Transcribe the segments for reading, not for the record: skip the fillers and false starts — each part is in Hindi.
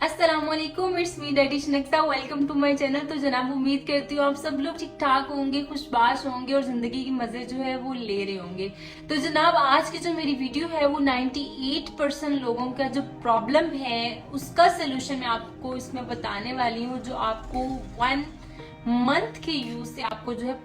अस्सलामुअलैकुम, इट्स मी डैडिश नक्ता। Welcome to my channel. तो जनाब, उम्मीद करती हूँ आप सब लोग ठीक ठाक होंगे, खुशबाश होंगे और जिंदगी की मजे जो है वो ले रहे होंगे। तो जनाब, आज की जो मेरी वीडियो है वो 98% लोगों का जो प्रॉब्लम है उसका सोल्यूशन मैं आपको इसमें बताने वाली हूँ, जो आपको 1 मंथ के यूज से आपको जो है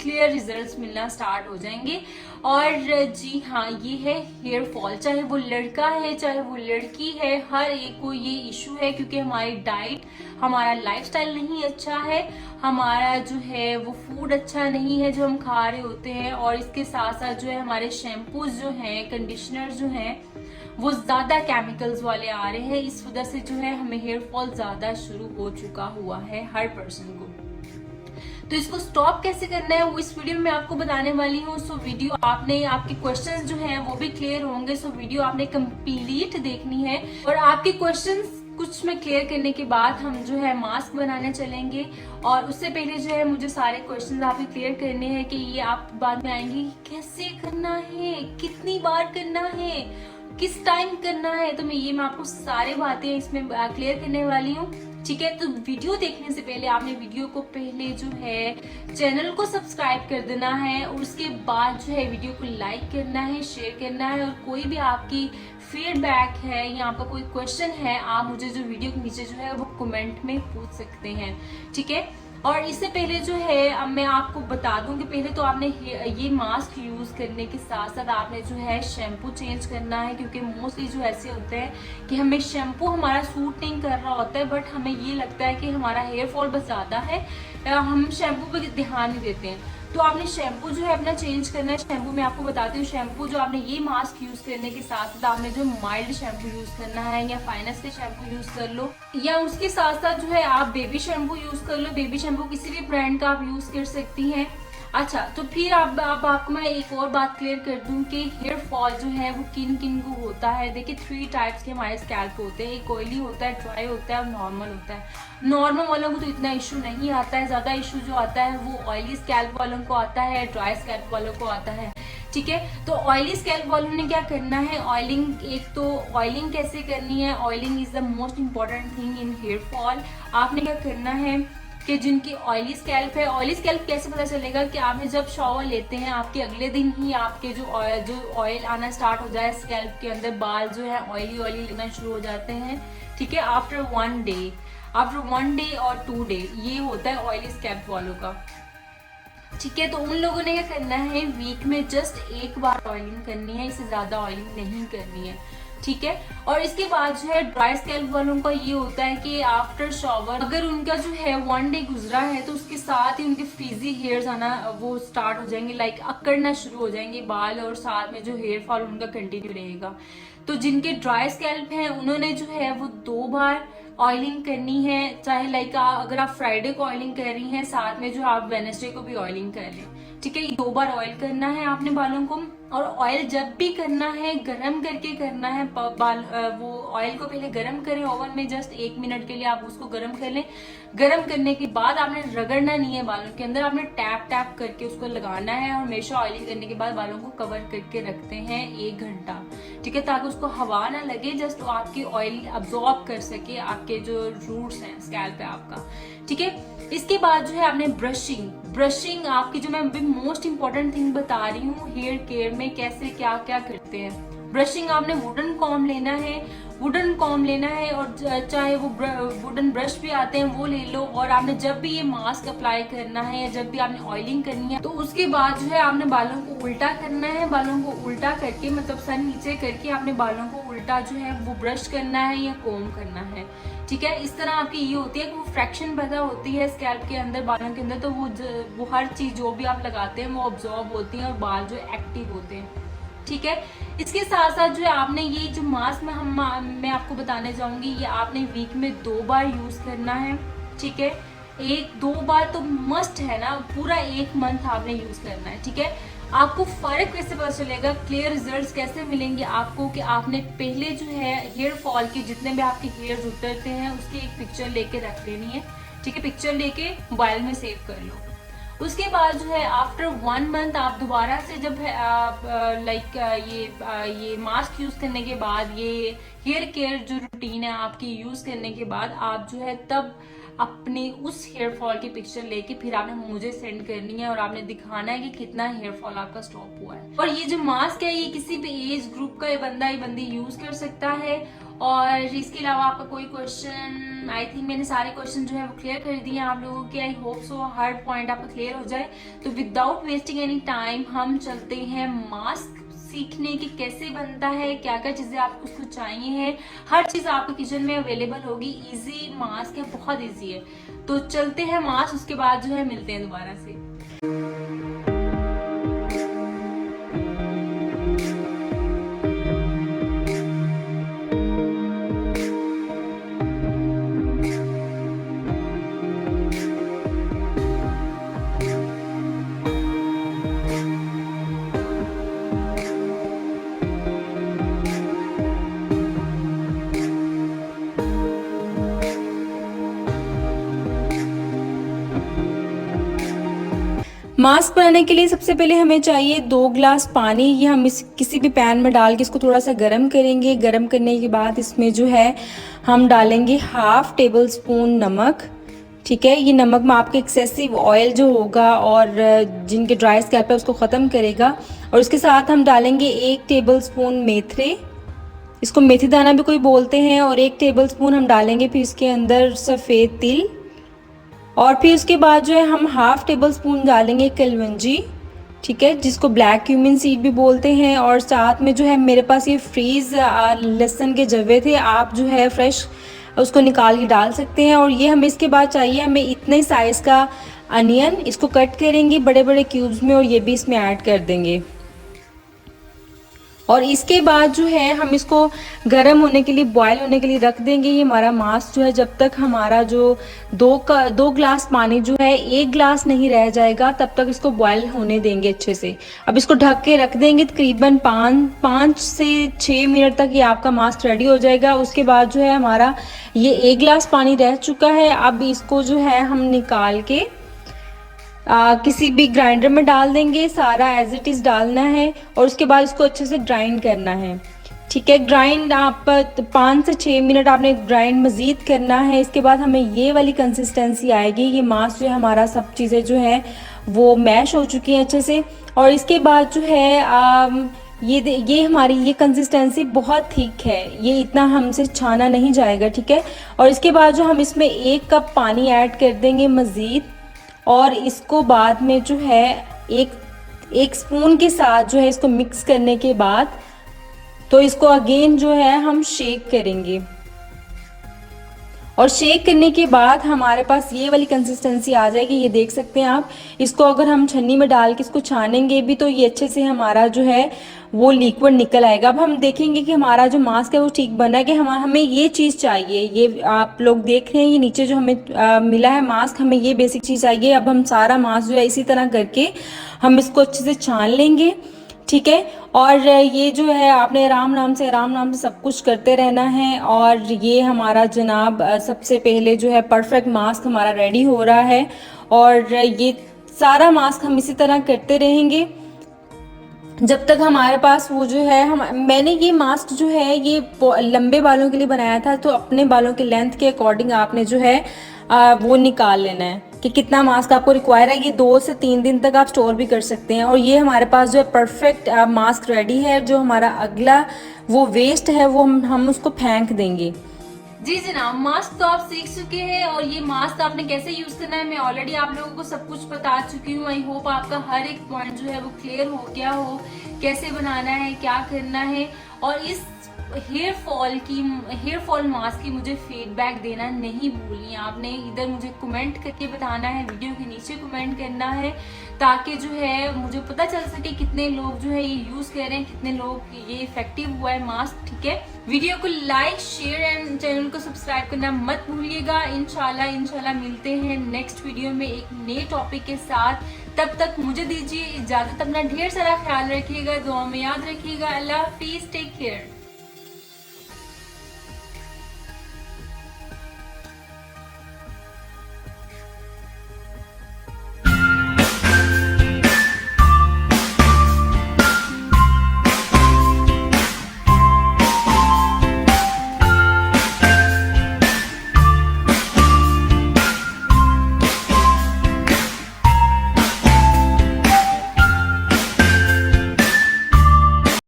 क्लियर रिजल्ट्स मिलना स्टार्ट हो जाएंगे। और जी हाँ, ये है हेयर फॉल। चाहे वो लड़का है चाहे वो लड़की है, हर एक को ये इशू है, क्योंकि हमारी डाइट, हमारा लाइफस्टाइल नहीं अच्छा है, हमारा जो है वो फूड अच्छा नहीं है जो हम खा रहे होते हैं, और इसके साथ साथ जो है हमारे शैम्पूज जो हैं, कंडीशनर जो हैं, वो ज्यादा केमिकल्स वाले आ रहे हैं। इस वजह से जो है हमें हेयर फॉल ज्यादा शुरू हो चुका हुआ है हर पर्सन को। तो इसको स्टॉप कैसे करना है वो इस वीडियो में मैं आपको बताने वाली हूँ। सो वीडियो आपने, आपके क्वेश्चंस जो हैं वो भी क्लियर होंगे। सो वीडियो आपने कंप्लीट देखनी है, और आपके क्वेश्चंस कुछ में क्लियर करने के बाद हम जो है मास्क बनाने चलेंगे। और उससे पहले जो है मुझे सारे क्वेश्चंस आपके क्लियर करने हैं कि ये आप बाद में आएंगे कैसे करना है, कितनी बार करना है, किस टाइम करना है। तो मैं आपको सारी बातें इसमें क्लियर करने वाली हूँ, ठीक है। तो वीडियो देखने से पहले आपने वीडियो को पहले जो है चैनल को सब्सक्राइब कर देना है, और उसके बाद जो है वीडियो को लाइक करना है, शेयर करना है, और कोई भी आपकी फीडबैक है या आपका कोई क्वेश्चन है, आप मुझे जो वीडियो के नीचे जो है वो कमेंट में पूछ सकते हैं, ठीक है। और इससे पहले जो है अब मैं आपको बता दूं कि पहले तो आपने ये मास्क यूज करने के साथ साथ आपने जो है शैम्पू चेंज करना है, क्योंकि मोस्टली जो ऐसे होते हैं कि हमें शैम्पू हमारा सूट नहीं कर रहा होता है, बट हमें ये लगता है कि हमारा हेयर फॉल बस ज्यादा है, हम शैम्पू पर ध्यान नहीं देते हैं। तो आपने शैम्पू जो है अपना चेंज करना है। शैम्पू मैं आपको बताती हूँ, शैम्पू जो आपने ये मास्क यूज करने के साथ साथ आपने जो माइल्ड शैम्पू यूज करना है, या फाइनेस्ट के शैम्पू यूज कर लो, या उसके साथ साथ जो है आप बेबी शैम्पू यूज कर लो। बेबी शैम्पू किसी भी ब्रांड का आप यूज कर सकती हैं। अच्छा, तो फिर अब आपको मैं एक और बात क्लियर कर दूं कि हेयर फॉल जो है वो किन किन को होता है। देखिए, 3 टाइप्स के हमारे स्कैल्प होते हैं। एक ऑयली होता है, ड्राई होता है और नॉर्मल होता है। नॉर्मल वालों को तो इतना इशू नहीं आता है, ज्यादा इशू जो आता है वो ऑयली स्कैल्प वालों को आता है, ड्राई स्कैल्प वालों को आता है, ठीक है। तो ऑयली स्कैल्प वालों ने क्या करना है, ऑयलिंग, एक तो ऑयलिंग कैसे करनी है। Oiling is the most important thing in hair fall. आपने क्या करना है कि जिनकी ऑयली स्कैल्प है, ऑयली स्कैल्प कैसे पता चलेगा कि आपने जब शॉवर लेते हैं आपके अगले दिन ही आपके जो ऑयल आना स्टार्ट हो जाए स्कैल्प के अंदर, बाल जो है ऑयली लगना शुरू हो जाते हैं, ठीक है। आफ्टर 1 डे और 2 डे, ये होता है ऑयली स्कैल्प वालों का, ठीक है। तो उन लोगों ने क्या करना है, वीक में जस्ट 1 बार ऑयलिंग करनी है, इससे ज्यादा ऑयलिंग नहीं करनी है, ठीक है। और इसके बाद जो है ड्राई स्कैल्प वालों का ये होता है कि आफ्टर शॉवर अगर उनका जो है 1 डे गुजरा है तो उसके साथ ही उनके फ्रीजी हेयर्स आना वो स्टार्ट हो जाएंगे, लाइक अकड़ना शुरू हो जाएंगे बाल, और साथ में जो हेयर फॉल उनका कंटिन्यू रहेगा। तो जिनके ड्राई स्कैल्प हैं उन्होंने जो है वो 2 बार ऑयलिंग करनी है, चाहे लाइक अगर आप फ्राइडे को ऑयलिंग कर रही हैं, साथ में जो आप वेडनेसडे को भी ऑयलिंग कर लें, ठीक है। 2 बार ऑयल करना है आपने बालों को। और ऑयल जब भी करना है गरम करके करना है। वो ऑयल को पहले गरम करें ओवन में, जस्ट 1 मिनट के लिए आप उसको गरम कर लें। गरम करने के बाद आपने रगड़ना नहीं है बालों के अंदर, आपने टैप टैप करके उसको लगाना है। और हमेशा ऑयलिंग करने के बाद बालों को कवर करके रखते हैं 1 घंटा, ठीक है, ताकि उसको हवा ना लगे, जस्ट आपकी ऑयल अब्सॉर्ब कर सके आपके जो रूट्स हैं, स्कैल्प है आपका, ठीक है। इसके बाद जो है आपने ब्रशिंग आपकी जो मैं अभी मोस्ट इंपॉर्टेंट थिंग बता रही हूँ हेयर केयर में कैसे क्या क्या करते हैं। ब्रशिंग आपने वुडन कॉम्ब लेना है, और चाहे वो वुडन ब्रश भी आते हैं वो ले लो। और आपने जब भी ये मास्क अप्लाई करना है या जब भी आपने ऑयलिंग करनी है, तो उसके बाद जो है आपने बालों को उल्टा करना है। बालों को उल्टा करके, मतलब सर नीचे करके आपने बालों को उल्टा जो है वो ब्रश करना है या कोम्ब करना है, ठीक है। इस तरह आपकी ये होती है कि वो फ्रैक्शन पैदा होती है स्कैल्प के अंदर, बालों के अंदर, तो वो हर चीज जो भी आप लगाते हैं वो ऑब्जॉर्ब होती है और बाल जो एक्टिव होते हैं, ठीक है। इसके साथ साथ जो है आपने ये जो मास्क मैं आपको बताने जाऊंगी, ये आपने वीक में 2 बार यूज करना है, ठीक है। 1-2 बार तो मस्ट है ना, पूरा 1 मंथ आपने यूज करना है, ठीक है। आपको फर्क कैसे पता चलेगा, क्लियर रिजल्ट्स कैसे मिलेंगे आपको, कि आपने पहले जो है हेयर फॉल के जितने भी आपके हेयर्स उतरते हैं उसकी एक पिक्चर लेके रख लेनी है, ठीक है। पिक्चर लेके मोबाइल में सेव कर लो। उसके बाद जो है आफ्टर 1 मंथ आप दोबारा से जब है लाइक ये मास्क यूज करने के बाद, ये हेयर केयर जो रूटीन है आपकी यूज करने के बाद, आप जो है तब अपने उस हेयर फॉल की पिक्चर लेके फिर आपने मुझे सेंड करनी है और आपने दिखाना है कि कितना हेयर फॉल आपका स्टॉप हुआ है। और ये जो मास्क है ये किसी भी एज ग्रुप का बंदा या बंदी यूज कर सकता है। और इसके अलावा आपका कोई क्वेश्चन, आई थिंक मैंने सारे क्वेश्चन जो है वो क्लियर कर दिए आप लोगों के। I hope so her point आपका क्लियर हो जाए। तो विदाउट वेस्टिंग एनी टाइम हम चलते हैं मास्क सीखने की, कैसे बनता है, क्या क्या चीजें आपको उसको चाहिए है, हर चीज आपके किचन में अवेलेबल होगी। इजी मास्क है, बहुत इजी है। तो चलते हैं मास्क, उसके बाद जो है मिलते हैं दोबारा से। मास्क बनाने के लिए सबसे पहले हमें चाहिए 2 ग्लास पानी। ये हम इस किसी भी पैन में डाल के इसको थोड़ा सा गर्म करेंगे। गर्म करने के बाद इसमें जो है हम डालेंगे 1/2 टेबल स्पून नमक। ठीक है, ये नमक में आपके एक्सेसिव ऑयल जो होगा और जिनके ड्राई स्कैल्प है उसको ख़त्म करेगा। और इसके साथ हम डालेंगे 1 टेबल स्पून मेथरे, इसको मेथी दाना भी कोई बोलते हैं। और 1 टेबल स्पून हम डालेंगे फिर इसके अंदर सफ़ेद तिल। और फिर उसके बाद जो है हम 1/2 टेबल स्पून डालेंगे कलवंजी, ठीक है, जिसको ब्लैक क्यूमिन सीड भी बोलते हैं। और साथ में जो है मेरे पास ये फ्रीज लहसुन के जवे थे, आप जो है फ्रेश उसको निकाल के डाल सकते हैं। और ये हमें इसके बाद चाहिए हमें इतने साइज़ का अनियन, इसको कट करेंगे बड़े बड़े क्यूब्स में और ये भी इसमें ऐड कर देंगे। और इसके बाद जो है हम इसको गर्म होने के लिए, बॉयल होने के लिए रख देंगे। ये हमारा मास्क जो है जब तक हमारा जो 2 ग्लास पानी जो है 1 ग्लास नहीं रह जाएगा तब तक इसको बॉयल होने देंगे अच्छे से। अब इसको ढक के रख देंगे तकरीबन 5 से 6 मिनट तक ये आपका मास्क रेडी हो जाएगा। उसके बाद जो है हमारा ये 1 ग्लास पानी रह चुका है। अब इसको जो है हम निकाल के किसी भी ग्राइंडर में डाल देंगे, सारा एज इट इज़ डालना है। और उसके बाद इसको अच्छे से ग्राइंड करना है। ठीक है, ग्राइंड आप 5 से 6 मिनट आपने ग्राइंड मज़ीद करना है। इसके बाद हमें ये वाली कंसिस्टेंसी आएगी। ये मास्क जो है हमारा सब चीज़ें जो है वो मैश हो चुकी हैं अच्छे से। और इसके बाद जो है ये हमारी ये कंसिस्टेंसी बहुत थिक है, ये इतना हमसे छाना नहीं जाएगा। ठीक है, और इसके बाद जो हम इसमें 1 कप पानी ऐड कर देंगे मज़ीद। और इसको बाद में जो है एक स्पून के साथ जो है इसको मिक्स करने के बाद तो इसको अगेन जो है हम शेक करेंगे। और शेक करने के बाद हमारे पास ये वाली कंसिस्टेंसी आ जाएगी। ये देख सकते हैं आप, इसको अगर हम छन्नी में डाल के इसको छानेंगे भी तो ये अच्छे से हमारा जो है वो लिक्विड निकल आएगा। अब हम देखेंगे कि हमारा जो मास्क है वो ठीक बना है कि हमें ये चीज़ चाहिए। ये आप लोग देख रहे हैं ये नीचे जो हमें मिला है मास्क, हमें ये बेसिक चीज़ चाहिए। अब हम सारा मास्क जो है इसी तरह करके हम इसको अच्छे से छान लेंगे। ठीक है, और ये जो है आपने आराम आराम से सब कुछ करते रहना है। और ये हमारा जनाब सबसे पहले जो है परफेक्ट मास्क हमारा रेडी हो रहा है। और ये सारा मास्क हम इसी तरह करते रहेंगे जब तक हमारे पास वो जो है मैंने ये मास्क जो है ये लंबे बालों के लिए बनाया था। तो अपने बालों के लेंथ के अकॉर्डिंग आपने जो है वो निकाल लेना है कि कितना मास्क आपको रिक्वायर है। ये 2 से 3 दिन तक आप स्टोर भी कर सकते हैं। और ये हमारे पास जो है परफेक्ट मास्क रेडी है। जो हमारा अगला वो वेस्ट है वो हम उसको फेंक देंगे। जी जनाब, मास्क तो आप सीख चुके हैं और ये मास्क आपने कैसे यूज करना है मैं ऑलरेडी आप लोगों को सब कुछ बता चुकी हूँ। आई होप आपका हर एक पॉइंट जो है वो क्लियर हो गया हो, कैसे बनाना है, क्या करना है। और इस हेयर फॉल मास्क की मुझे फीडबैक देना नहीं भूलिए। आपने इधर मुझे कमेंट करके बताना है, वीडियो के नीचे कमेंट करना है, ताकि जो है मुझे पता चल सके कितने लोग जो है ये यूज कर रहे हैं, कितने लोग ये इफेक्टिव हुआ है मास्क। ठीक है, वीडियो को लाइक, शेयर एंड चैनल को सब्सक्राइब करना मत भूलिएगा। इंशाल्लाह मिलते हैं नेक्स्ट वीडियो में एक नए टॉपिक के साथ। तब तक मुझे दीजिए इजाजत, अपना ढेर सारा ख्याल रखिएगा, दुआ में याद रखिएगा। अल्लाह हाफिज, टेक केयर।